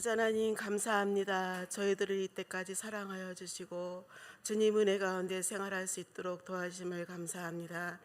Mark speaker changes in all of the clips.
Speaker 1: 아버지 하나님 감사합니다. 저희들을 이때까지 사랑하여 주시고 주님 은혜 가운데 생활할 수 있도록 도와주심을 감사합니다.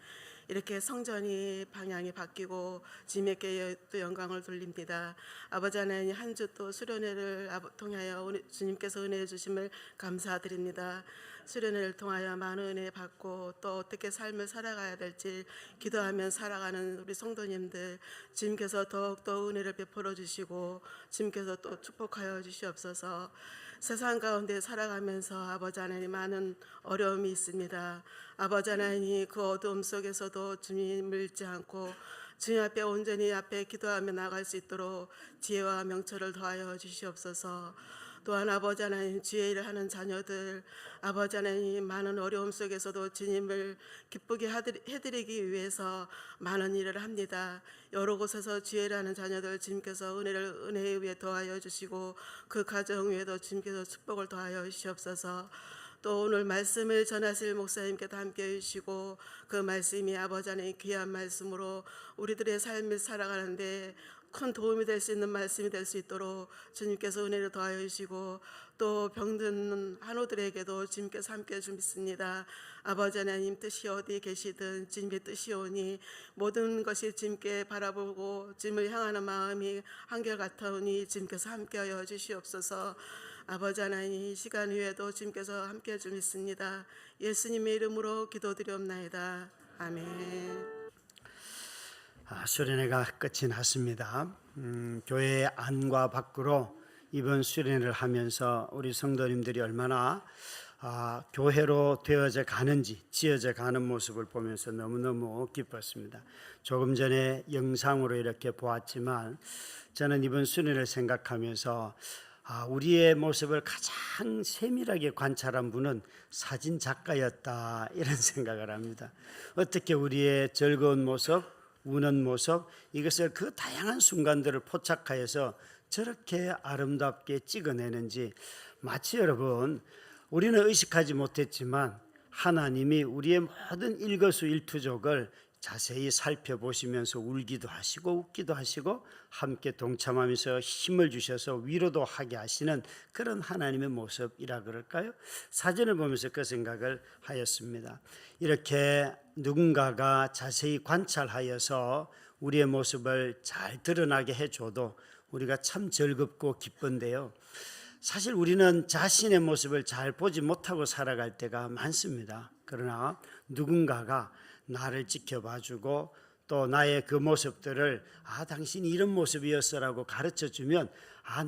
Speaker 1: 이렇게 성전이 방향이 바뀌고 주님께 또 영광을 돌립니다. 아버지 하나님 한 주 또 수련회를 통하여 주님께서 은혜 주심을 감사드립니다. 수련회를 통하여 많은 은혜 받고 또 어떻게 삶을 살아가야 될지 기도하며 살아가는 우리 성도님들 주님께서 더욱더 은혜를 베풀어 주시고 주님께서 또 축복하여 주시옵소서. 세상 가운데 살아가면서 아버지 하나님 많은 어려움이 있습니다. 아버지 하나님 그 어두움 속에서도 주님을 잃지 않고 주님 앞에 온전히 앞에 기도하며 나갈 수 있도록 지혜와 명철을 더하여 주시옵소서. 또한 아버지 하나님 주의 일을 하는 자녀들 아버지 하나님 많은 어려움 속에서도 주님을 기쁘게 해드리기 위해서 많은 일을 합니다. 여러 곳에서 주의 일을 하는 자녀들 주님께서 은혜에 위해 더하여 주시고 그 가정 위에도 주님께서 축복을 더하여 주시옵소서. 또 오늘 말씀을 전하실 목사님께도 함께 해주시고 그 말씀이 아버지 하나님 귀한 말씀으로 우리들의 삶을 살아가는데 큰 도움이 될 수 있는 말씀이 될 수 있도록 주님께서 은혜를 더하여 주시고 또 병든 한우들에게도 주님께서 함께 해주십니다. 아버지 하나님 뜻이 어디 계시든 주님의 뜻이 오니 모든 것이 주님께 바라보고 주님을 향하는 마음이 한결같으니 주님께서 함께하여 주시옵소서. 아버지 하나님 이 시간 후에도 주님께서 함께 해주십니다. 예수님의 이름으로 기도드리옵나이다. 아멘.
Speaker 2: 수련회가 끝이 났습니다. 교회 안과 밖으로 이번 수련회를 하면서 우리 성도님들이 얼마나 교회로 되어져 가는지 지어져 가는 모습을 보면서 너무너무 기뻤습니다. 조금 전에 영상으로 이렇게 보았지만 저는 이번 수련회를 생각하면서 우리의 모습을 가장 세밀하게 관찰한 분은 사진 작가였다 이런 생각을 합니다. 어떻게 우리의 즐거운 모습 우는 모습 이것을 그 다양한 순간들을 포착하여서 저렇게 아름답게 찍어내는지 마치 여러분 우리는 의식하지 못했지만 하나님이 우리의 모든 일거수일투족을 자세히 살펴보시면서 울기도 하시고 웃기도 하시고 함께 동참하면서 힘을 주셔서 위로도 하게 하시는 그런 하나님의 모습이라 그럴까요? 사진을 보면서 그 생각을 하였습니다. 이렇게 누군가가 자세히 관찰하여서 우리의 모습을 잘 드러나게 해줘도 우리가 참 즐겁고 기쁜데요. 사실 우리는 자신의 모습을 잘 보지 못하고 살아갈 때가 많습니다. 그러나 누군가가 나를 지켜봐주고 또 나의 그 모습들을 당신이 이런 모습이었어라고 가르쳐주면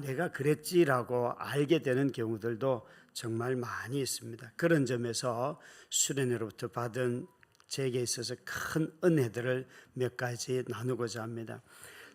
Speaker 2: 내가 그랬지라고 알게 되는 경우들도 정말 많이 있습니다. 그런 점에서 수련회로부터 받은 제게 있어서 큰 은혜들을 몇 가지 나누고자 합니다.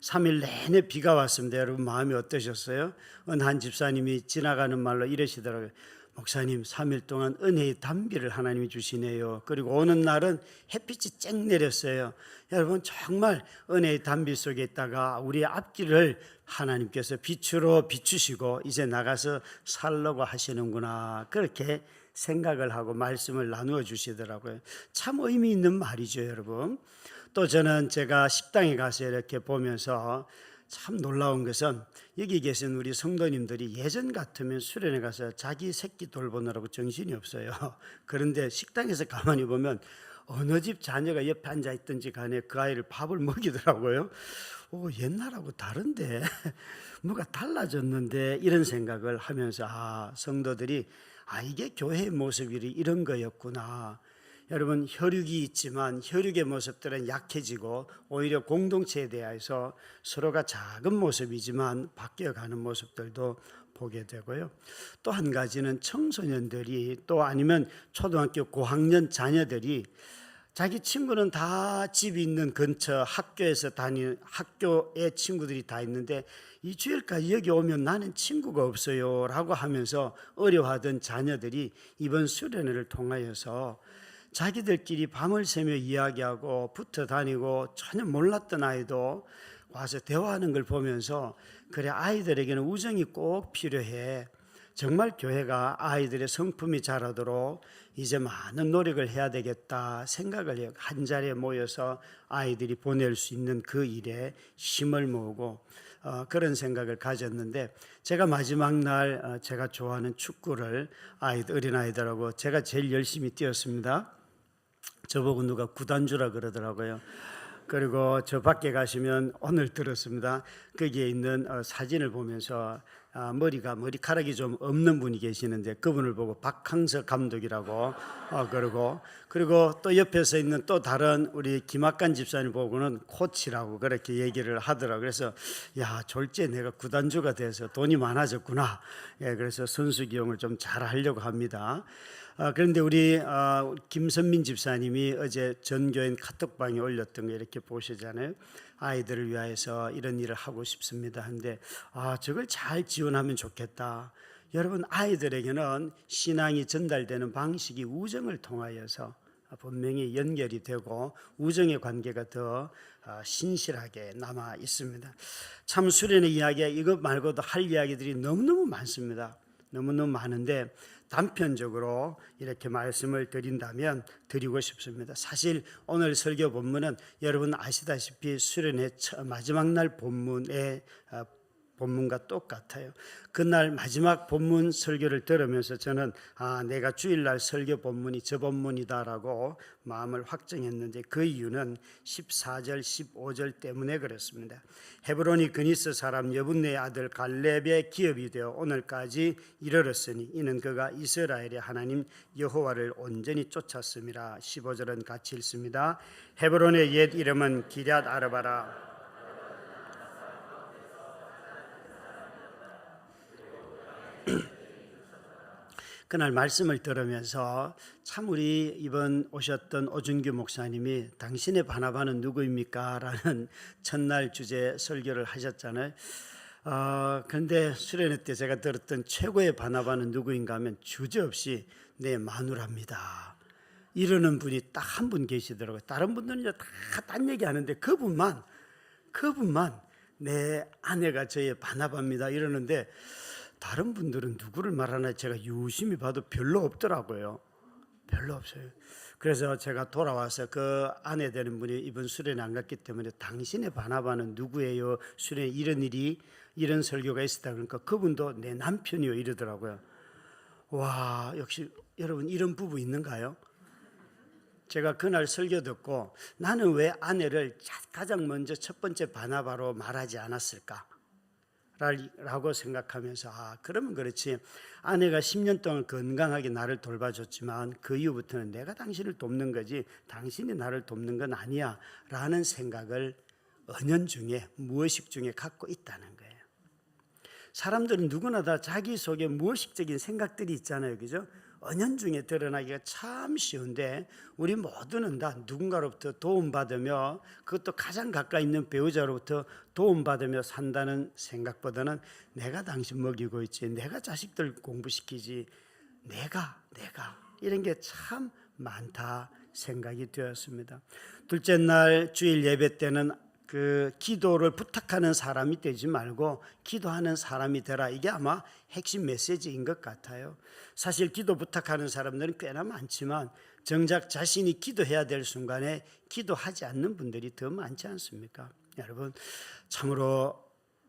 Speaker 2: 3일 내내 비가 왔습니다. 여러분 마음이 어떠셨어요? 한 집사님이 지나가는 말로 이러시더라고요. 목사님 3일 동안 은혜의 단비를 하나님이 주시네요. 그리고 오는 날은 햇빛이 쨍 내렸어요. 여러분 정말 은혜의 단비 속에 있다가 우리의 앞길을 하나님께서 빛으로 비추시고 이제 나가서 살려고 하시는구나 그렇게 생각을 하고 말씀을 나누어 주시더라고요. 참 의미 있는 말이죠 여러분. 또 저는 제가 식당에 가서 이렇게 보면서 참 놀라운 것은 여기 계신 우리 성도님들이 예전 같으면 수련회 가서 자기 새끼 돌보느라고 정신이 없어요. 그런데 식당에서 가만히 보면 어느 집 자녀가 옆에 앉아있든지 간에 그 아이를 밥을 먹이더라고요. 옛날하고 다른데 뭐가 달라졌는데 이런 생각을 하면서 성도들이 이게 교회의 모습이 이런 거였구나. 여러분 혈육이 있지만 혈육의 모습들은 약해지고 오히려 공동체에 대해서 서로가 작은 모습이지만 바뀌어가는 모습들도 보게 되고요. 또 한 가지는 청소년들이 또 아니면 초등학교 고학년 자녀들이 자기 친구는 다 집이 있는 근처 학교에서 학교에 친구들이 다 있는데 이 주일까지 여기 오면 나는 친구가 없어요 라고 하면서 어려워하던 자녀들이 이번 수련회를 통하여서 자기들끼리 밤을 새며 이야기하고 붙어 다니고 전혀 몰랐던 아이도 와서 대화하는 걸 보면서 그래 아이들에게는 우정이 꼭 필요해. 정말 교회가 아이들의 성품이 자라도록 이제 많은 노력을 해야 되겠다 생각을 해요. 한 자리에 모여서 아이들이 보낼 수 있는 그 일에 힘을 모으고 그런 생각을 가졌는데 제가 마지막 날 제가 좋아하는 축구를 어린아이들하고 제가 제일 열심히 뛰었습니다. 저보고 누가 구단주라 그러더라고요. 그리고 저 밖에 가시면 오늘 들었습니다. 거기에 있는 사진을 보면서 머리카락이 좀 없는 분이 계시는데 그분을 보고 박항서 감독이라고 그리고 또 옆에서 있는 또 다른 우리 김학관 집사님 보고는 코치라고 그렇게 얘기를 하더라고요. 그래서 야, 졸지에 내가 구단주가 돼서 돈이 많아졌구나. 예, 그래서 선수 기용을 좀 잘 하려고 합니다. 그런데 우리 김선민 집사님이 어제 전교인 카톡방에 올렸던 거 이렇게 보시잖아요. 아이들을 위해서 이런 일을 하고 싶습니다. 한데 저걸 잘 지원하면 좋겠다. 여러분, 아이들에게는 신앙이 전달되는 방식이 우정을 통하여서 분명히 연결이 되고 우정의 관계가 더 신실하게 남아 있습니다. 참 수련의 이야기가 이것 말고도 할 이야기들이 너무너무 많습니다. 너무너무 많은데 단편적으로 이렇게 말씀을 드리고 싶습니다. 사실 오늘 설교 본문은 여러분 아시다시피 수련의 마지막 날 본문의 본문과 똑같아요. 그날 마지막 본문 설교를 들으면서 저는 내가 주일날 설교 본문이 저 본문이다라고 마음을 확정했는데 그 이유는 14절 15절 때문에 그렇습니다. 헤브론이 그니스 사람 여분네의 아들 갈렙의 기업이 되어 오늘까지 이르렀으니 이는 그가 이스라엘의 하나님 여호와를 온전히 쫓았음이라. 15절은 같이 읽습니다. 헤브론의 옛 이름은 기럇 아르바라. 그날 말씀을 들으면서 참 우리 이번 오셨던 오준규 목사님이 당신의 바나바는 누구입니까? 라는 첫날 주제 설교를 하셨잖아요. 그런데 수련회 때 제가 들었던 최고의 바나바는 누구인가 하면 주저없이 내 마누라입니다. 이러는 분이 딱 한 분 계시더라고요. 다른 분들은 다 딴 얘기 하는데 그분만 내 아내가 저의 바나바입니다 이러는데 다른 분들은 누구를 말하나 제가 유심히 봐도 별로 없더라고요. 별로 없어요. 그래서 제가 돌아와서 그 아내 되는 분이 이번 수련회 안 갔기 때문에 당신의 바나바는 누구예요? 수련회 이런 설교가 있었다 그러니까 그분도 내 남편이요 이러더라고요. 와, 역시 여러분 이런 부부 있는가요? 제가 그날 설교 듣고 나는 왜 아내를 가장 먼저 첫 번째 바나바로 말하지 않았을까? 라고 생각하면서 그러면 그렇지, 아내가 10년 동안 건강하게 나를 돌봐줬지만 그 이후부터는 내가 당신을 돕는 거지 당신이 나를 돕는 건 아니야 라는 생각을 은연중에 무의식 중에 갖고 있다는 거예요. 사람들은 누구나 다 자기 속에 무의식적인 생각들이 있잖아요, 그죠? 은연중에 드러나기가 참 쉬운데 우리 모두는 다 누군가로부터 도움받으며, 그것도 가장 가까이 있는 배우자로부터 도움받으며 산다는 생각보다는 내가 당신 먹이고 있지, 내가 자식들 공부시키지, 내가 이런 게 참 많다 생각이 되었습니다. 둘째 날 주일 예배 때는 그 기도를 부탁하는 사람이 되지 말고 기도하는 사람이 되라, 이게 아마 핵심 메시지인 것 같아요. 사실 기도 부탁하는 사람들은 꽤나 많지만 정작 자신이 기도해야 될 순간에 기도하지 않는 분들이 더 많지 않습니까? 여러분, 참으로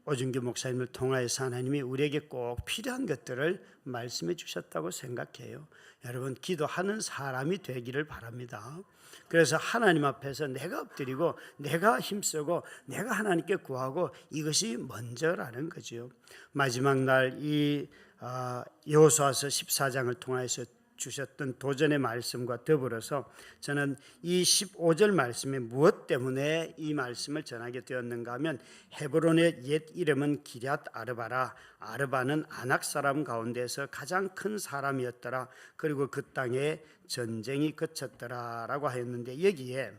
Speaker 2: 오준규 목사님을 통하여서 하나님이 우리에게 꼭 필요한 것들을 말씀해 주셨다고 생각해요. 여러분, 기도하는 사람이 되기를 바랍니다. 그래서 하나님 앞에서 내가 엎드리고 내가 힘쓰고 내가 하나님께 구하고, 이것이 먼저라는 거죠. 마지막 날 이 여호수아서 14장을 통해서 주셨던 도전의 말씀과 더불어서 저는 이 15절 말씀에 무엇 때문에 이 말씀을 전하게 되었는가 하면, 헤브론의 옛 이름은 기럇 아르바라. 아르바는 아낙 사람 가운데서 가장 큰 사람이었더라. 그리고 그 땅에 전쟁이 그쳤더라 라고 하였는데, 여기에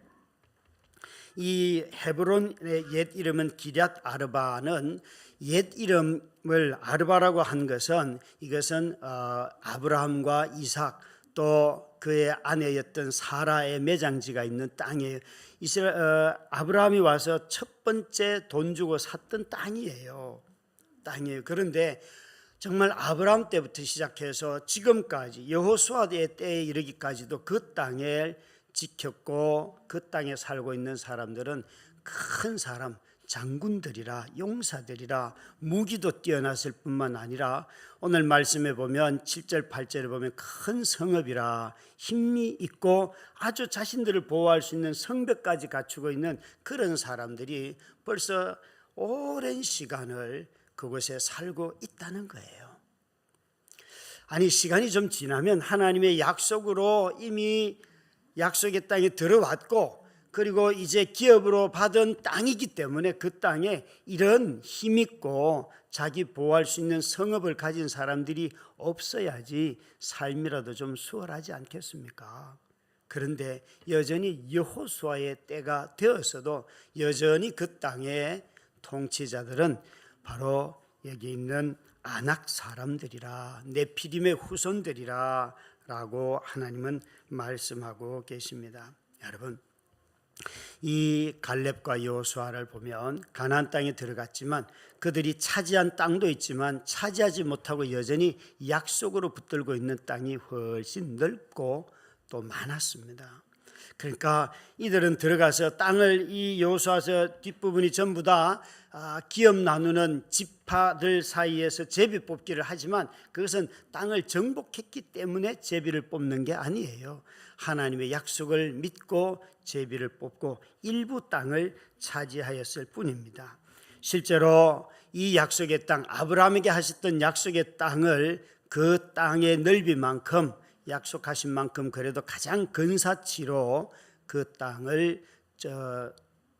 Speaker 2: 이 헤브론의 옛 이름은 기럇 아르바는 옛 이름을 아르바라고 한 것은, 이것은 아브라함과 이삭 또 그의 아내였던 사라의 매장지가 있는 땅이에요. 아브라함이 와서 첫 번째 돈 주고 샀던 땅이에요. 그런데 정말 아브라함 때부터 시작해서 지금까지 여호수아의 때에 이르기까지도 그 땅을 지켰고 그 땅에 살고 있는 사람들은 큰 사람, 장군들이라, 용사들이라, 무기도 뛰어났을 뿐만 아니라 오늘 말씀에 보면 7절 8절에 보면 큰 성읍이라, 힘이 있고 아주 자신들을 보호할 수 있는 성벽까지 갖추고 있는 그런 사람들이 벌써 오랜 시간을 그곳에 살고 있다는 거예요. 아니, 시간이 좀 지나면 하나님의 약속으로 이미 약속의 땅에 들어왔고, 그리고 이제 기업으로 받은 땅이기 때문에 그 땅에 이런 힘있고 자기 보호할 수 있는 성읍을 가진 사람들이 없어야지 삶이라도 좀 수월하지 않겠습니까? 그런데 여전히 여호수아의 때가 되었어도 여전히 그 땅의 통치자들은 바로 여기 있는 아낙 사람들이라, 네피림의 후손들이라 라고 하나님은 말씀하고 계십니다. 여러분, 이 갈렙과 여호수아를 보면 가나안 땅에 들어갔지만 그들이 차지한 땅도 있지만 차지하지 못하고 여전히 약속으로 붙들고 있는 땅이 훨씬 넓고 또 많았습니다. 그러니까 이들은 들어가서 땅을, 이 여호수아서 뒷부분이 전부 다 기업 나누는 지파들 사이에서 제비 뽑기를 하지만 그것은 땅을 정복했기 때문에 제비를 뽑는 게 아니에요. 하나님의 약속을 믿고 제비를 뽑고 일부 땅을 차지하였을 뿐입니다. 실제로 이 약속의 땅, 아브라함에게 하셨던 약속의 땅을, 그 땅의 넓이만큼, 약속하신 만큼 그래도 가장 근사치로 그 땅을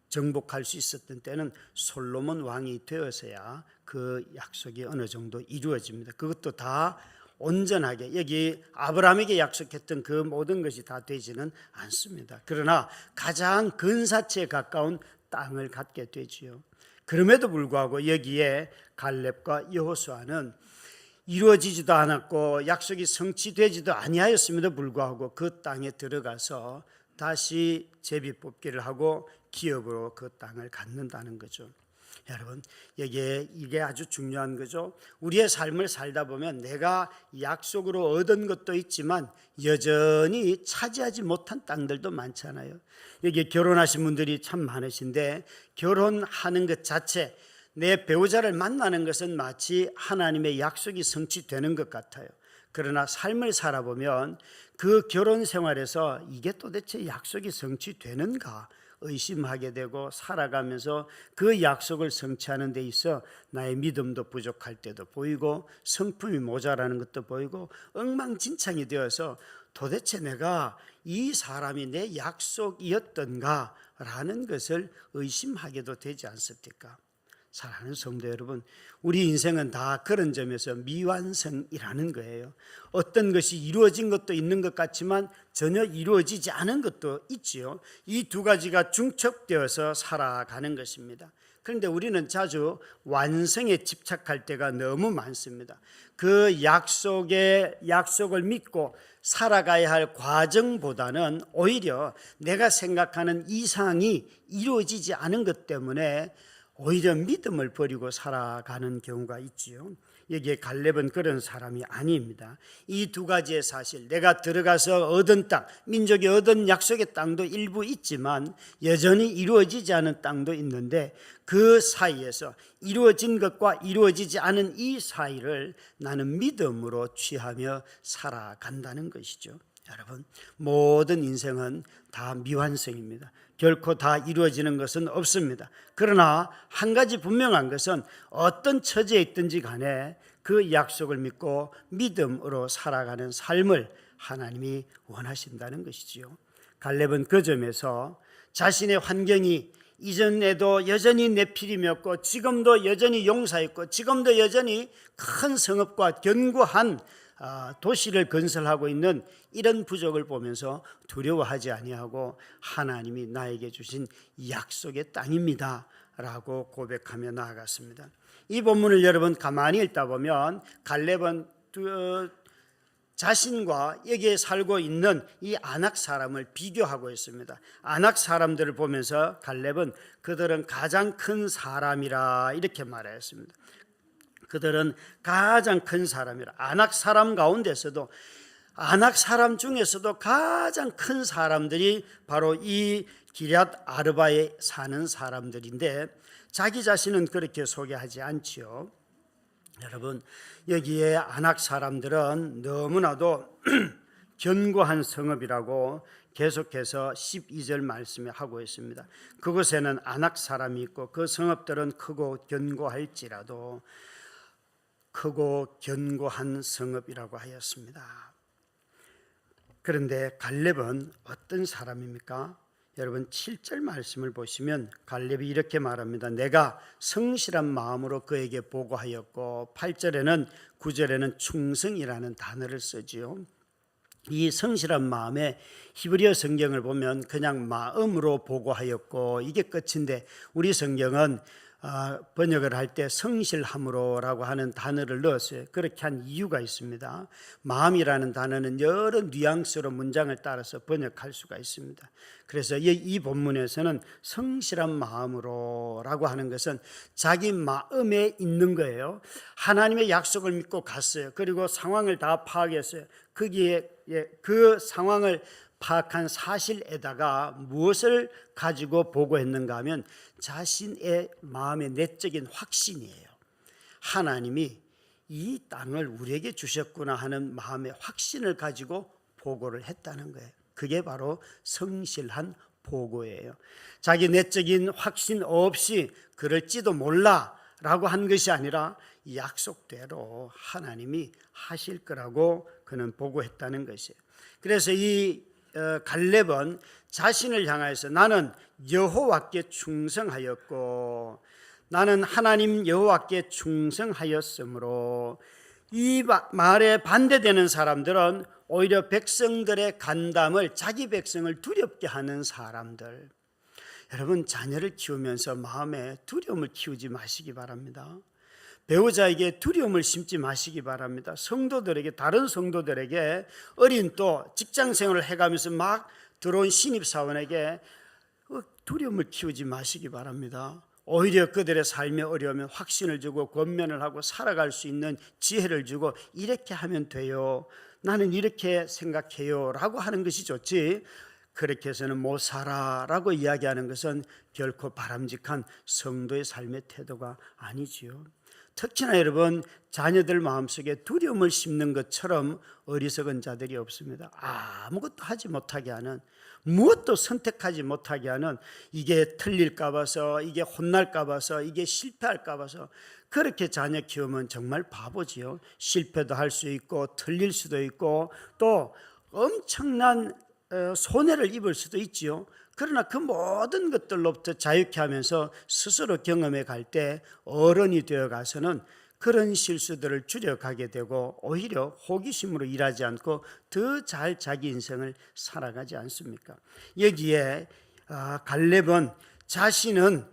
Speaker 2: 정복할 수 있었던 때는 솔로몬 왕이 되어서야 그 약속이 어느 정도 이루어집니다. 그것도 다 온전하게, 여기 아브라함에게 약속했던 그 모든 것이 다 되지는 않습니다. 그러나 가장 근사치에 가까운 땅을 갖게 되지요. 그럼에도 불구하고 여기에 갈렙과 여호수아는 이루어지지도 않았고 약속이 성취되지도 아니하였음에도 불구하고 그 땅에 들어가서 다시 제비 뽑기를 하고 기업으로 그 땅을 갖는다는 거죠. 여러분, 이게 아주 중요한 거죠. 우리의 삶을 살다 보면 내가 약속으로 얻은 것도 있지만 여전히 차지하지 못한 땅들도 많잖아요. 여기 결혼하신 분들이 참 많으신데, 결혼하는 것 자체, 내 배우자를 만나는 것은 마치 하나님의 약속이 성취되는 것 같아요. 그러나 삶을 살아보면 그 결혼 생활에서 이게 도대체 약속이 성취되는가 의심하게 되고, 살아가면서 그 약속을 성취하는 데 있어 나의 믿음도 부족할 때도 보이고 성품이 모자라는 것도 보이고 엉망진창이 되어서 도대체 내가 이 사람이 내 약속이었던가 라는 것을 의심하게도 되지 않습니까? 사랑하는 성도 여러분, 우리 인생은 다 그런 점에서 미완성이라는 거예요. 어떤 것이 이루어진 것도 있는 것 같지만 전혀 이루어지지 않은 것도 있지요. 이 두 가지가 중첩되어서 살아가는 것입니다. 그런데 우리는 자주 완성에 집착할 때가 너무 많습니다. 그 약속을 믿고 살아가야 할 과정보다는 오히려 내가 생각하는 이상이 이루어지지 않은 것 때문에 오히려 믿음을 버리고 살아가는 경우가 있지요. 여기에 갈렙은 그런 사람이 아닙니다. 이 두 가지의 사실, 내가 들어가서 얻은 땅, 민족이 얻은 약속의 땅도 일부 있지만 여전히 이루어지지 않은 땅도 있는데, 그 사이에서 이루어진 것과 이루어지지 않은 이 사이를 나는 믿음으로 취하며 살아간다는 것이죠. 여러분, 모든 인생은 다 미완성입니다. 결코 다 이루어지는 것은 없습니다. 그러나 한 가지 분명한 것은 어떤 처지에 있든지 간에 그 약속을 믿고 믿음으로 살아가는 삶을 하나님이 원하신다는 것이지요. 갈렙은 그 점에서 자신의 환경이 이전에도 여전히 네피림이었고 지금도 여전히 용사였고 지금도 여전히 큰 성읍과 견고한 도시를 건설하고 있는 이런 부족을 보면서 두려워하지 아니하고 하나님이 나에게 주신 약속의 땅입니다 라고 고백하며 나아갔습니다. 이 본문을 여러분 가만히 읽다 보면 갈렙은 자신과 여기에 살고 있는 이 아낙 사람을 비교하고 있습니다. 아낙 사람들을 보면서 갈렙은 그들은 가장 큰 사람이라 이렇게 말했습니다. 그들은 가장 큰 사람이라. 아낙 사람 가운데서도, 아낙 사람 중에서도 가장 큰 사람들이 바로 이 기럇 아르바에 사는 사람들인데, 자기 자신은 그렇게 소개하지 않지요. 여러분, 여기에 안악 사람들은 너무나도 견고한 성읍이라고 계속해서 12절 말씀에 하고 있습니다. 그곳에는 안악 사람이 있고 그 성읍들은 크고 견고할지라도 크고 견고한 성읍이라고 하였습니다. 그런데 갈렙은 어떤 사람입니까? 여러분 7절 말씀을 보시면 갈렙이 이렇게 말합니다. 내가 성실한 마음으로 그에게 보고하였고 8절에는 9절에는 충성이라는 단어를 쓰지요. 이 성실한 마음에 히브리어 성경을 보면 그냥 마음으로 보고하였고 이게 끝인데 우리 성경은 번역을 할 때 성실함으로라고 하는 단어를 넣었어요. 그렇게 한 이유가 있습니다. 마음이라는 단어는 여러 뉘앙스로 문장을 따라서 번역할 수가 있습니다. 그래서 이 본문에서는 성실한 마음으로라고 하는 것은 자기 마음에 있는 거예요. 하나님의 약속을 믿고 갔어요. 그리고 상황을 다 파악했어요. 거기에 그 상황을 파악한 사실에다가 무엇을 가지고 보고했는가 하면 자신의 마음의 내적인 확신이에요. 하나님이 이 땅을 우리에게 주셨구나 하는 마음의 확신을 가지고 보고를 했다는 거예요. 그게 바로 성실한 보고예요. 자기 내적인 확신 없이 그럴지도 몰라라고 한 것이 아니라 약속대로 하나님이 하실 거라고 그는 보고했다는 것이에요. 그래서 이 갈렙은 자신을 향해서 나는 여호와께 충성하였고 나는 하나님 여호와께 충성하였으므로 이 말에 반대되는 사람들은 오히려 백성들의 간담을 자기 백성을 두렵게 하는 사람들. 여러분 자녀를 키우면서 마음에 두려움을 키우지 마시기 바랍니다. 배우자에게 두려움을 심지 마시기 바랍니다. 성도들에게 다른 성도들에게 어린 또 직장생활을 해가면서 막 들어온 신입사원에게 두려움을 키우지 마시기 바랍니다. 오히려 그들의 삶의 어려우면 확신을 주고 권면을 하고 살아갈 수 있는 지혜를 주고 이렇게 하면 돼요. 나는 이렇게 생각해요 라고 하는 것이 좋지 그렇게 해서는 못 살아 라고 이야기하는 것은 결코 바람직한 성도의 삶의 태도가 아니지요. 특히나 여러분 자녀들 마음속에 두려움을 심는 것처럼 어리석은 자들이 없습니다. 아무것도 하지 못하게 하는 무엇도 선택하지 못하게 하는 이게 틀릴까 봐서 이게 혼날까 봐서 이게 실패할까 봐서 그렇게 자녀 키우면 정말 바보지요. 실패도 할 수 있고 틀릴 수도 있고 또 엄청난 손해를 입을 수도 있지요. 그러나 그 모든 것들로부터 자유케 하면서 스스로 경험해 갈 때 어른이 되어 가서는 그런 실수들을 줄여가게 되고 오히려 호기심으로 일하지 않고 더 잘 자기 인생을 살아가지 않습니까? 여기에 갈렙은 자신은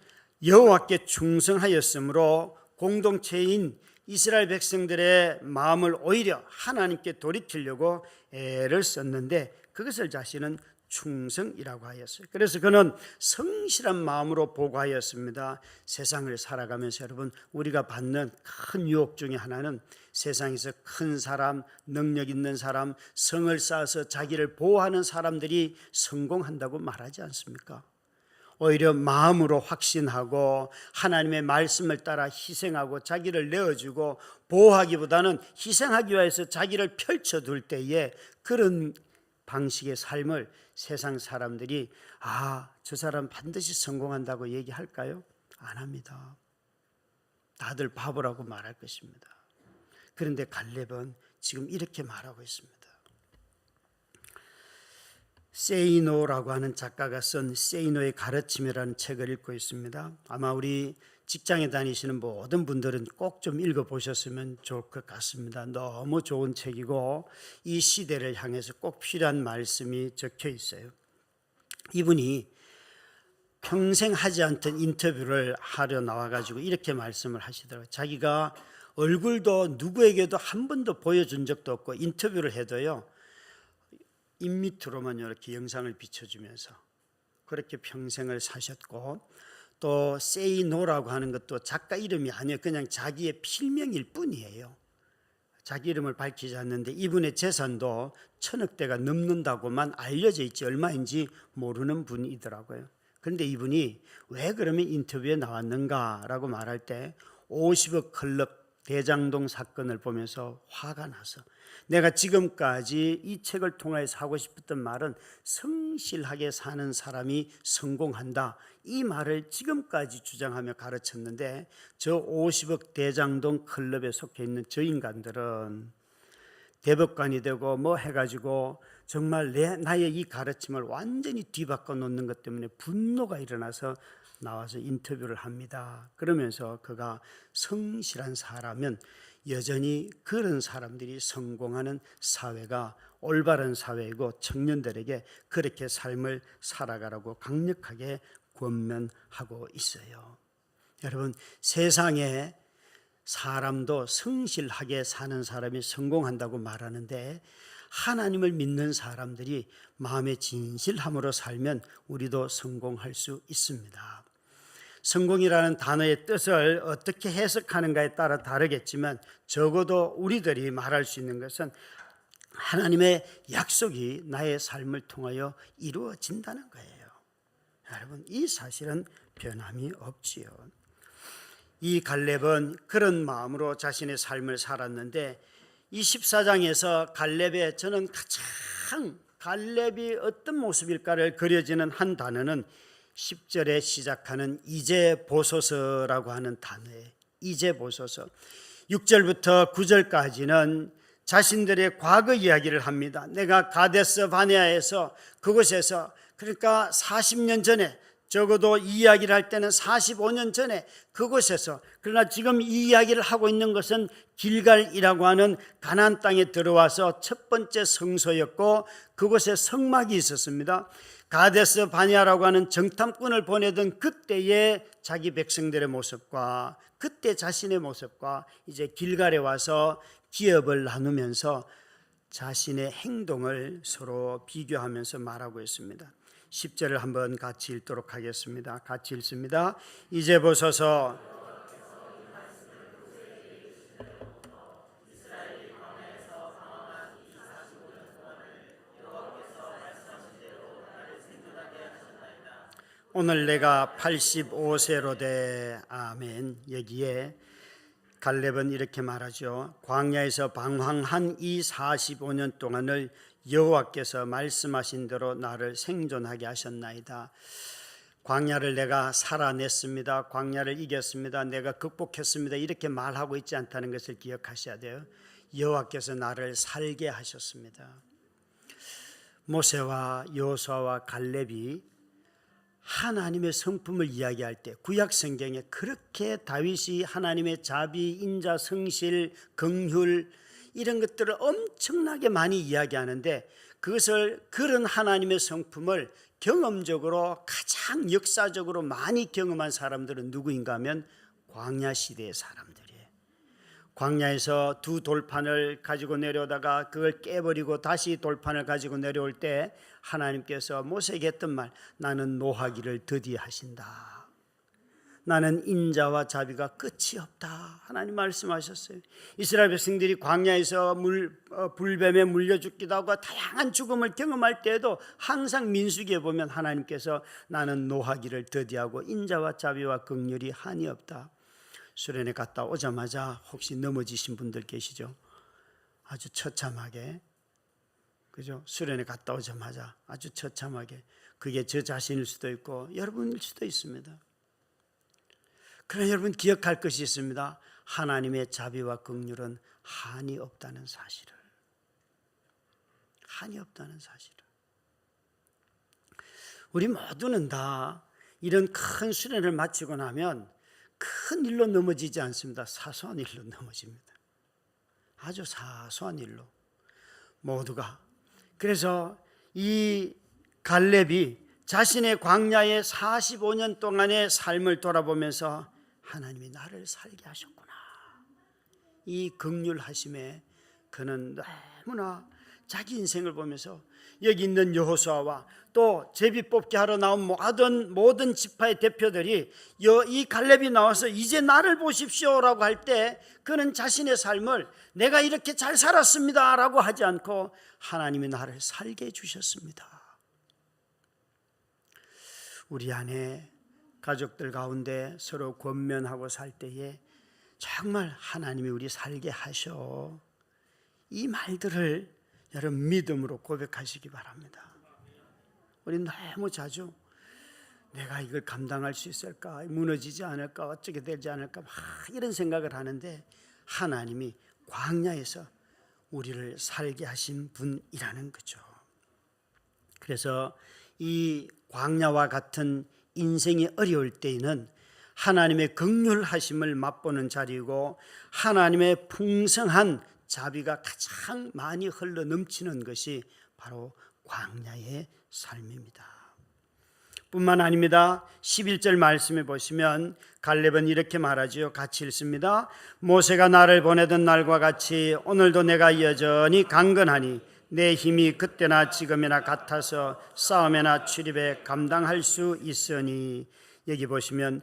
Speaker 2: 여호와께 충성하였으므로 공동체인 이스라엘 백성들의 마음을 오히려 하나님께 돌이키려고 애를 썼는데 그것을 자신은 충성이라고 하였어요. 그래서 그는 성실한 마음으로 보고하였습니다. 세상을 살아가면서 여러분 우리가 받는 큰 유혹 중에 하나는 세상에서 큰 사람, 능력 있는 사람, 성을 쌓아서 자기를 보호하는 사람들이 성공한다고 말하지 않습니까? 오히려 마음으로 확신하고 하나님의 말씀을 따라 희생하고 자기를 내어주고 보호하기보다는 희생하기 위해서 자기를 펼쳐둘 때에 그런 방식의 삶을 세상 사람들이 저 사람 반드시 성공한다고 얘기할까요? 안 합니다. 다들 바보라고 말할 것입니다. 그런데 갈렙은 지금 이렇게 말하고 있습니다. 세이노라고 하는 작가가 쓴 세이노의 가르침이라는 책을 읽고 있습니다. 아마 우리 직장에 다니시는 모든 분들은 꼭 좀 읽어보셨으면 좋을 것 같습니다. 너무 좋은 책이고 이 시대를 향해서 꼭 필요한 말씀이 적혀 있어요. 이분이 평생 하지 않던 인터뷰를 하려 나와가지고 이렇게 말씀을 하시더라고요. 자기가 얼굴도 누구에게도 한 번도 보여준 적도 없고 인터뷰를 해도요 입 밑으로만 이렇게 영상을 비춰주면서 그렇게 평생을 사셨고 또 say no라고 하는 것도 작가 이름이 아니에요. 그냥 자기의 필명일 뿐이에요. 자기 이름을 밝히지 않는데 이분의 재산도 1,000억 대가 넘는다고만 알려져 있지 얼마인지 모르는 분이더라고요. 그런데 이분이 왜 그러면 인터뷰에 나왔는가라고 말할 때 50억 클럽 대장동 사건을 보면서 화가 나서 내가 지금까지 이 책을 통해서 하고 싶었던 말은 성실하게 사는 사람이 성공한다, 이 말을 지금까지 주장하며 가르쳤는데 저 50억 대장동 클럽에 속해 있는 저 인간들은 대법관이 되고 뭐 해가지고 정말 나의 이 가르침을 완전히 뒤바꿔 놓는 것 때문에 분노가 일어나서 나와서 인터뷰를 합니다. 그러면서 그가 성실한 사람은 여전히 그런 사람들이 성공하는 사회가 올바른 사회이고 청년들에게 그렇게 삶을 살아가라고 강력하게 권면하고 있어요. 여러분, 세상에 사람도 성실하게 사는 사람이 성공한다고 말하는데 하나님을 믿는 사람들이 마음의 진실함으로 살면 우리도 성공할 수 있습니다. 성공이라는 단어의 뜻을 어떻게 해석하는가에 따라 다르겠지만 적어도 우리들이 말할 수 있는 것은 하나님의 약속이 나의 삶을 통하여 이루어진다는 거예요. 여러분, 이 사실은 변함이 없지요. 이 갈렙은 그런 마음으로 자신의 삶을 살았는데 이 14장에서 갈렙의 저는 가장 갈렙이 어떤 모습일까를 그려지는 한 단어는 10절에 시작하는 이제 보소서라고 하는 단어예요. 이제 보소서. 6절부터 9절까지는 자신들의 과거 이야기를 합니다. 내가 가데스 바네아에서 그곳에서, 그러니까 40년 전에, 적어도 이 이야기를 할 때는 45년 전에 그곳에서, 그러나 지금 이 이야기를 하고 있는 것은 길갈이라고 하는 가나안 땅에 들어와서 첫 번째 성소였고 그곳에 성막이 있었습니다. 가데스 바네아라고 하는 정탐꾼을 보내던 그때의 자기 백성들의 모습과 그때 자신의 모습과 이제 길갈에 와서 기업을 나누면서 자신의 행동을 서로 비교하면서 말하고 있습니다. 10절을 한번 같이 읽도록 하겠습니다. 같이 읽습니다. 이제 보소서 오늘 내가 85세로 돼. 아멘. 여기에 갈렙은 이렇게 말하죠. 광야에서 방황한 이 45년 동안을 여호와께서 말씀하신 대로 나를 생존하게 하셨나이다. 광야를 내가 살아냈습니다. 광야를 이겼습니다. 내가 극복했습니다. 이렇게 말하고 있지 않다는 것을 기억하셔야 돼요. 여호와께서 나를 살게 하셨습니다. 모세와 여호수아와 갈렙이 하나님의 성품을 이야기할 때 구약 성경에 그렇게 다윗이 하나님의 자비, 인자, 성실, 긍휼 이런 것들을 엄청나게 많이 이야기하는데 그것을, 그런 하나님의 성품을 경험적으로 가장 역사적으로 많이 경험한 사람들은 누구인가 하면 광야 시대의 사람들이에요. 광야에서 두 돌판을 가지고 내려오다가 그걸 깨버리고 다시 돌판을 가지고 내려올 때 하나님께서 모세에게 했던 말, 나는 노하기를 더디하신다. 나는 인자와 자비가 끝이 없다. 하나님 말씀하셨어요. 이스라엘 백성들이 광야에서 불뱀에 물려 죽기도 하고 다양한 죽음을 경험할 때에도 항상 민수기에 보면 하나님께서 나는 노하기를 더디하고 인자와 자비와 긍휼이 한이 없다. 수련회 갔다 오자마자 혹시 넘어지신 분들 계시죠? 아주 처참하게, 그죠? 수련회 갔다 오자마자 아주 처참하게, 그게 저 자신일 수도 있고 여러분일 수도 있습니다. 그러나 여러분 기억할 것이 있습니다. 하나님의 자비와 긍휼은 한이 없다는 사실을, 한이 없다는 사실을. 우리 모두는 다 이런 큰 수련을 마치고 나면 큰 일로 넘어지지 않습니다. 사소한 일로 넘어집니다. 아주 사소한 일로 모두가. 그래서 이 갈렙이 자신의 광야의 45년 동안의 삶을 돌아보면서 하나님이 나를 살게 하셨구나, 이 긍휼하심에 그는 너무나 자기 인생을 보면서 여기 있는 여호수아와 또 제비 뽑기 하러 나온 모든 지파의 대표들이 이 갈렙이 나와서 이제 나를 보십시오라고 할 때 그는 자신의 삶을 내가 이렇게 잘 살았습니다 라고 하지 않고 하나님이 나를 살게 해주셨습니다. 우리 안에 가족들 가운데 서로 권면하고 살 때에 정말 하나님이 우리 살게 하셔. 이 말들을 여러분 믿음으로 고백하시기 바랍니다. 우리 너무 자주 내가 이걸 감당할 수 있을까? 무너지지 않을까? 어떻게 되지 않을까? 막 이런 생각을 하는데 하나님이 광야에서 우리를 살게 하신 분이라는 거죠. 그래서 이 광야와 같은 인생이 어려울 때에는 하나님의 긍휼하심을 맛보는 자리이고 하나님의 풍성한 자비가 가장 많이 흘러 넘치는 것이 바로 광야의 삶입니다. 뿐만 아닙니다. 11절 말씀에 보시면 갈렙은 이렇게 말하지요. 같이 읽습니다. 모세가 나를 보내던 날과 같이 오늘도 내가 여전히 강건하니 내 힘이 그때나 지금이나 같아서 싸움이나 출입에 감당할 수 있으니. 여기 보시면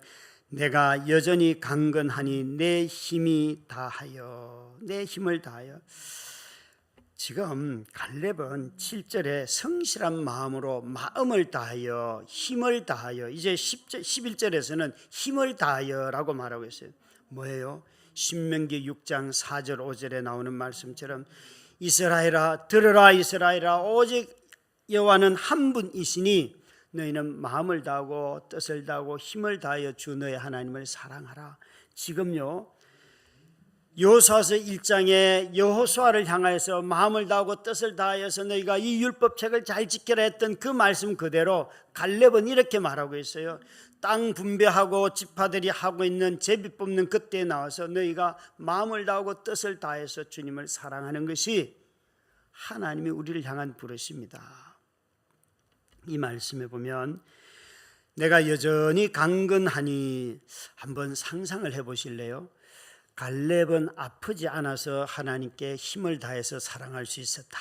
Speaker 2: 내가 여전히 강건하니 내 힘이 다하여, 내 힘을 다하여. 지금 갈렙은 7절에 성실한 마음으로 마음을 다하여 힘을 다하여, 이제 11절에서는 힘을 다하여라고 말하고 있어요. 뭐예요? 신명기 6장 4절 5절에 나오는 말씀처럼 이스라엘아 들으라, 이스라엘아 오직 여호와는 한 분이시니 너희는 마음을 다하고 뜻을 다하고 힘을 다하여 주 너의 하나님을 사랑하라. 지금요 여호수아서 1장에 여호수아를 향하여서 마음을 다하고 뜻을 다하여서 너희가 이 율법책을 잘 지켜라 했던 그 말씀 그대로 갈렙은 이렇게 말하고 있어요. 땅 분배하고 지파들이 하고 있는 제비 뽑는 그때에 나와서 너희가 마음을 다하고 뜻을 다해서 주님을 사랑하는 것이 하나님이 우리를 향한 부르심이다. 이 말씀에 보면 내가 여전히 강건하니, 한번 상상을 해보실래요? 갈렙은 아프지 않아서 하나님께 힘을 다해서 사랑할 수 있었다.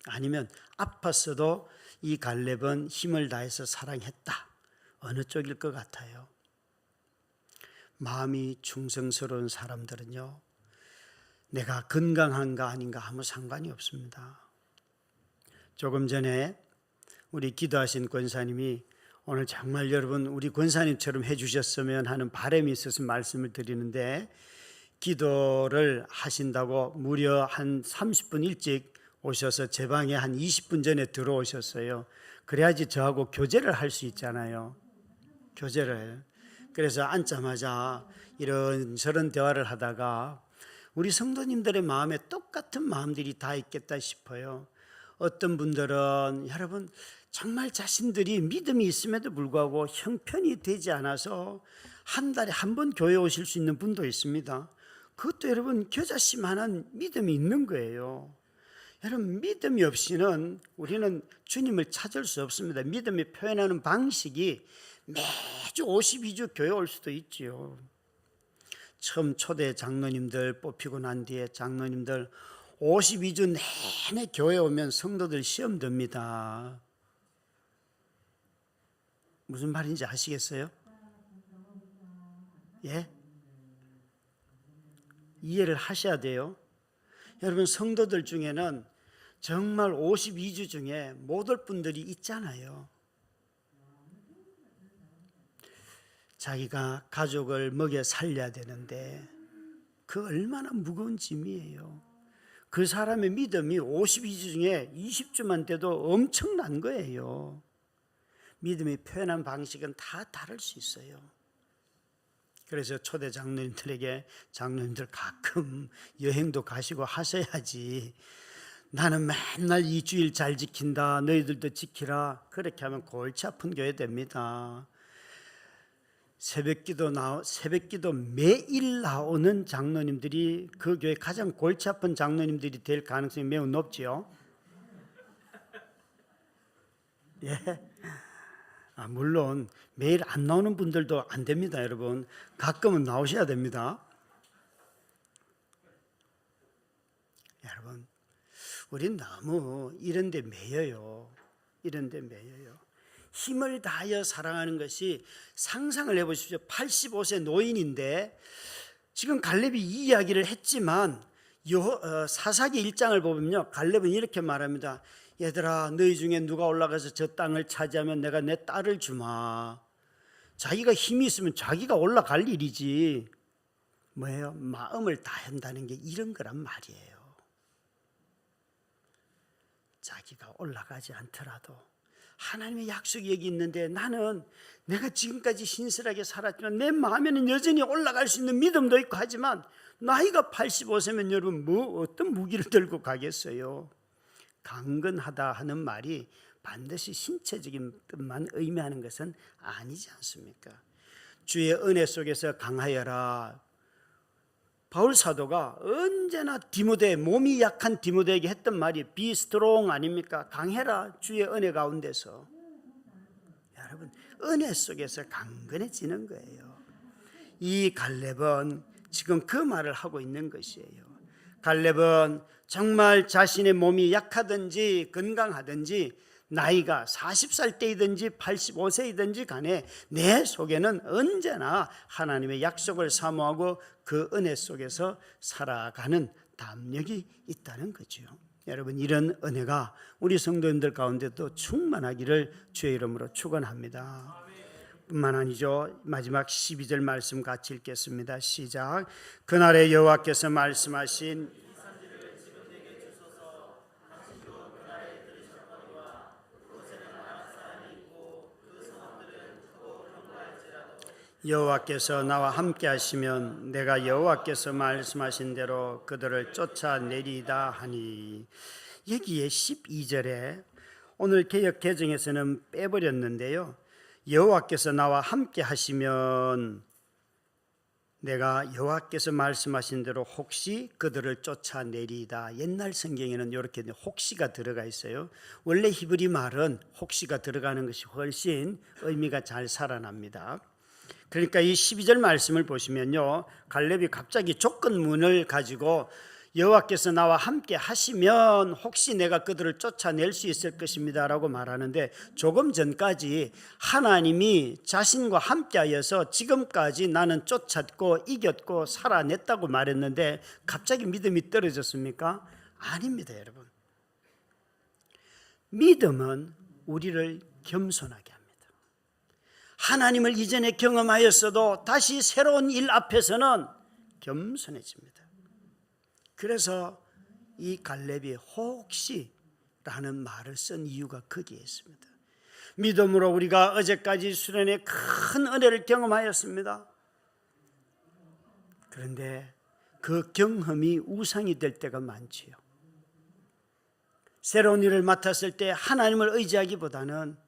Speaker 2: 아니면 아팠어도 이 갈렙은 힘을 다해서 사랑했다. 어느 쪽일 것 같아요? 마음이 충성스러운 사람들은요, 내가 건강한가 아닌가 아무 상관이 없습니다. 조금 전에 우리 기도하신 권사님이 오늘 정말 여러분 우리 권사님처럼 해주셨으면 하는 바람이 있어서 말씀을 드리는데, 기도를 하신다고 무려 한 30분 일찍 오셔서 제 방에 한 20분 전에 들어오셨어요. 그래야지 저하고 교제를 할 수 있잖아요. 교제를. 그래서 앉자마자 이런저런 대화를 하다가 우리 성도님들의 마음에 똑같은 마음들이 다 있겠다 싶어요. 어떤 분들은 여러분 정말 자신들이 믿음이 있음에도 불구하고 형편이 되지 않아서 한 달에 한 번 교회 오실 수 있는 분도 있습니다. 그것도 여러분 겨자씨만한 믿음이 있는 거예요. 여러분 믿음이 없이는 우리는 주님을 찾을 수 없습니다. 믿음이 표현하는 방식이 매주 52주 교회 올 수도 있지요. 처음 초대 장로님들 뽑히고 난 뒤에 장로님들 52주 내내 교회 오면 성도들 시험 듭니다. 무슨 말인지 아시겠어요? 예? 이해를 하셔야 돼요. 여러분 성도들 중에는 정말 52주 중에 못 올 분들이 있잖아요. 자기가 가족을 먹여 살려야 되는데 그 얼마나 무거운 짐이에요. 그 사람의 믿음이 52주 중에 20주만 돼도 엄청난 거예요. 믿음이 표현한 방식은 다 다를 수 있어요. 그래서 초대 장로님들에게 장로님들 가끔 여행도 가시고 하셔야지, 나는 맨날 2주일 잘 지킨다 너희들도 지키라 그렇게 하면 골치 아픈 교회 됩니다. 새벽기도 매일 나오는 장로님들이 그 교회 가장 골치 아픈 장로님들이 될 가능성이 매우 높지요. 예. 물론 매일 안 나오는 분들도 안 됩니다. 여러분 가끔은 나오셔야 됩니다. 여러분 우린 너무 이런 데 매여요. 이런 데 매여요. 힘을 다하여 사랑하는 것이, 상상을 해보십시오. 85세 노인인데 지금 갈렙이 이 이야기를 했지만 사사기 1장을 보면요 갈렙은 이렇게 말합니다. 얘들아, 너희 중에 누가 올라가서 저 땅을 차지하면 내가 내 딸을 주마. 자기가 힘이 있으면 자기가 올라갈 일이지. 뭐예요? 마음을 다한다는 게 이런 거란 말이에요. 자기가 올라가지 않더라도 하나님의 약속이 여기 있는데, 나는 내가 지금까지 신실하게 살았지만 내 마음에는 여전히 올라갈 수 있는 믿음도 있고 하지만, 나이가 85세면 여러분 어떤 무기를 들고 가겠어요? 강건하다 하는 말이 반드시 신체적인 것만 의미하는 것은 아니지 않습니까? 주의 은혜 속에서 강하여라. 바울 사도가 언제나 디모데, 몸이 약한 디모데에게 했던 말이 be strong 아닙니까? 강해라, 주의 은혜 가운데서. 여러분, 은혜 속에서 강건해지는 거예요. 이 갈렙은 지금 그 말을 하고 있는 것이에요. 갈렙은 정말 자신의 몸이 약하든지 건강하든지, 나이가 40살 때이든지 85세이든지 간에 내 속에는 언제나 하나님의 약속을 사모하고 그 은혜 속에서 살아가는 담력이 있다는 거죠. 여러분, 이런 은혜가 우리 성도님들 가운데도 충만하기를 주의 이름으로 축원합니다. 뿐만 아니죠. 마지막 12절 말씀 같이 읽겠습니다. 시작. 그날에 여호와께서 말씀하신 여호와께서 나와 함께 하시면 내가 여호와께서 말씀하신 대로 그들을 쫓아내리다 하니. 여기에 12절에 오늘 개역 개정에서는 빼버렸는데요, 여호와께서 나와 함께 하시면 내가 여호와께서 말씀하신 대로 혹시 그들을 쫓아내리다. 옛날 성경에는 이렇게 혹시가 들어가 있어요. 원래 히브리 말은 혹시가 들어가는 것이 훨씬 의미가 잘 살아납니다. 그러니까 이 12절 말씀을 보시면요, 갈렙이 갑자기 조건문을 가지고 여호와께서 나와 함께 하시면 혹시 내가 그들을 쫓아낼 수 있을 것입니다 라고 말하는데, 조금 전까지 하나님이 자신과 함께 하여서 지금까지 나는 쫓았고 이겼고 살아냈다고 말했는데 갑자기 믿음이 떨어졌습니까? 아닙니다. 여러분, 믿음은 우리를 겸손하게 합니다. 하나님을 이전에 경험하였어도 다시 새로운 일 앞에서는 겸손해집니다. 그래서 이 갈렙이 혹시라는 말을 쓴 이유가 거기에 있습니다. 믿음으로 우리가 어제까지 수련의 큰 은혜를 경험하였습니다. 그런데 그 경험이 우상이 될 때가 많지요. 새로운 일을 맡았을 때 하나님을 의지하기보다는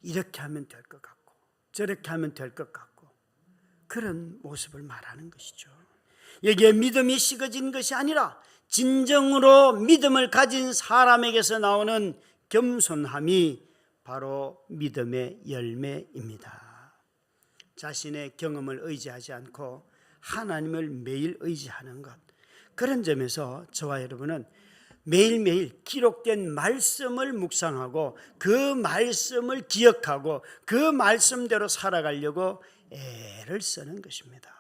Speaker 2: 이렇게 하면 될 것 같고 저렇게 하면 될 것 같고, 그런 모습을 말하는 것이죠. 여기에 믿음이 식어진 것이 아니라 진정으로 믿음을 가진 사람에게서 나오는 겸손함이 바로 믿음의 열매입니다. 자신의 경험을 의지하지 않고 하나님을 매일 의지하는 것, 그런 점에서 저와 여러분은 매일매일 기록된 말씀을 묵상하고 그 말씀을 기억하고 그 말씀대로 살아가려고 애를 쓰는 것입니다.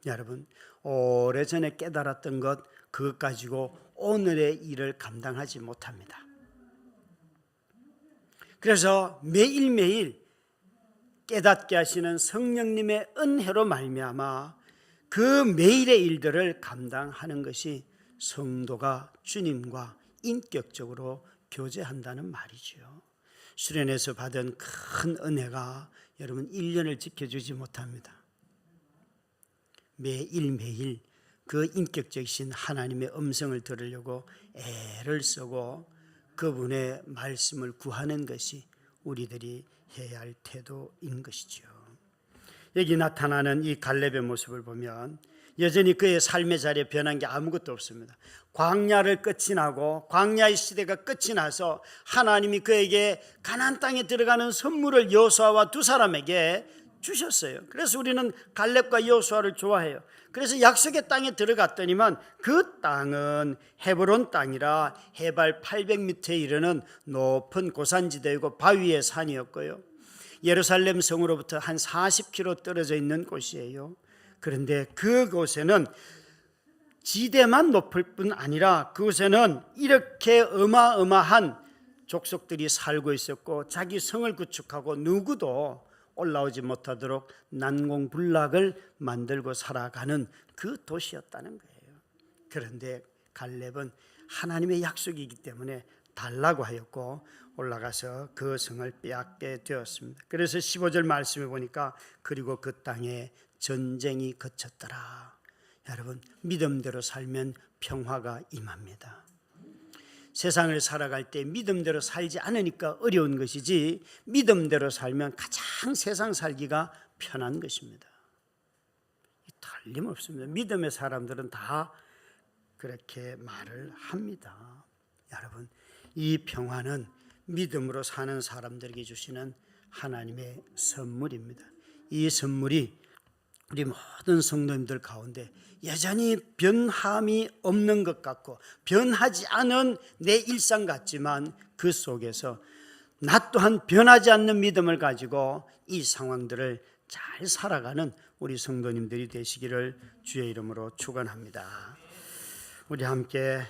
Speaker 2: 여러분, 오래전에 깨달았던 것, 그것 가지고 오늘의 일을 감당하지 못합니다. 그래서 매일매일 깨닫게 하시는 성령님의 은혜로 말미암아 그 매일의 일들을 감당하는 것이 성도가 주님과 인격적으로 교제한다는 말이죠. 수련에서 받은 큰 은혜가 여러분 1년을 지켜주지 못합니다. 매일매일 그 인격적이신 하나님의 음성을 들으려고 애를 쓰고 그분의 말씀을 구하는 것이 우리들이 해야 할 태도인 것이죠. 여기 나타나는 이 갈렙의 모습을 보면 여전히 그의 삶의 자리에 변한 게 아무것도 없습니다. 광야를 끝이 나고 광야의 시대가 끝이 나서 하나님이 그에게 가나안 땅에 들어가는 선물을 여호수아와 두 사람에게 주셨어요. 그래서 우리는 갈렙과 여호수아를 좋아해요. 그래서 약속의 땅에 들어갔더니만 그 땅은 헤브론 땅이라 해발 800m에 이르는 높은 고산지대이고 바위의 산이었고요, 예루살렘 성으로부터 한 40km 떨어져 있는 곳이에요. 그런데 그곳에는 지대만 높을 뿐 아니라 그곳에는 이렇게 어마어마한 족속들이 살고 있었고 자기 성을 구축하고 누구도 올라오지 못하도록 난공불락을 만들고 살아가는 그 도시였다는 거예요. 그런데 갈렙은 하나님의 약속이기 때문에 달라고 하였고 올라가서 그 성을 빼앗게 되었습니다. 그래서 15절 말씀해 보니까 그리고 그 땅에 전쟁이 그쳤더라. 여러분, 믿음대로 살면 평화가 임합니다. 세상을 살아갈 때 믿음대로 살지 않으니까 어려운 것이지 믿음대로 살면 가장 세상 살기가 편한 것입니다. 틀림없습니다. 믿음의 사람들은 다 그렇게 말을 합니다. 여러분, 이 평화는 믿음으로 사는 사람들에게 주시는 하나님의 선물입니다. 이 선물이 우리 모든 성도님들 가운데 여전히 변함이 없는 것 같고 변하지 않은 내 일상 같지만 그 속에서 나 또한 변하지 않는 믿음을 가지고 이 상황들을 잘 살아가는 우리 성도님들이 되시기를 주의 이름으로 축원합니다. 우리 함께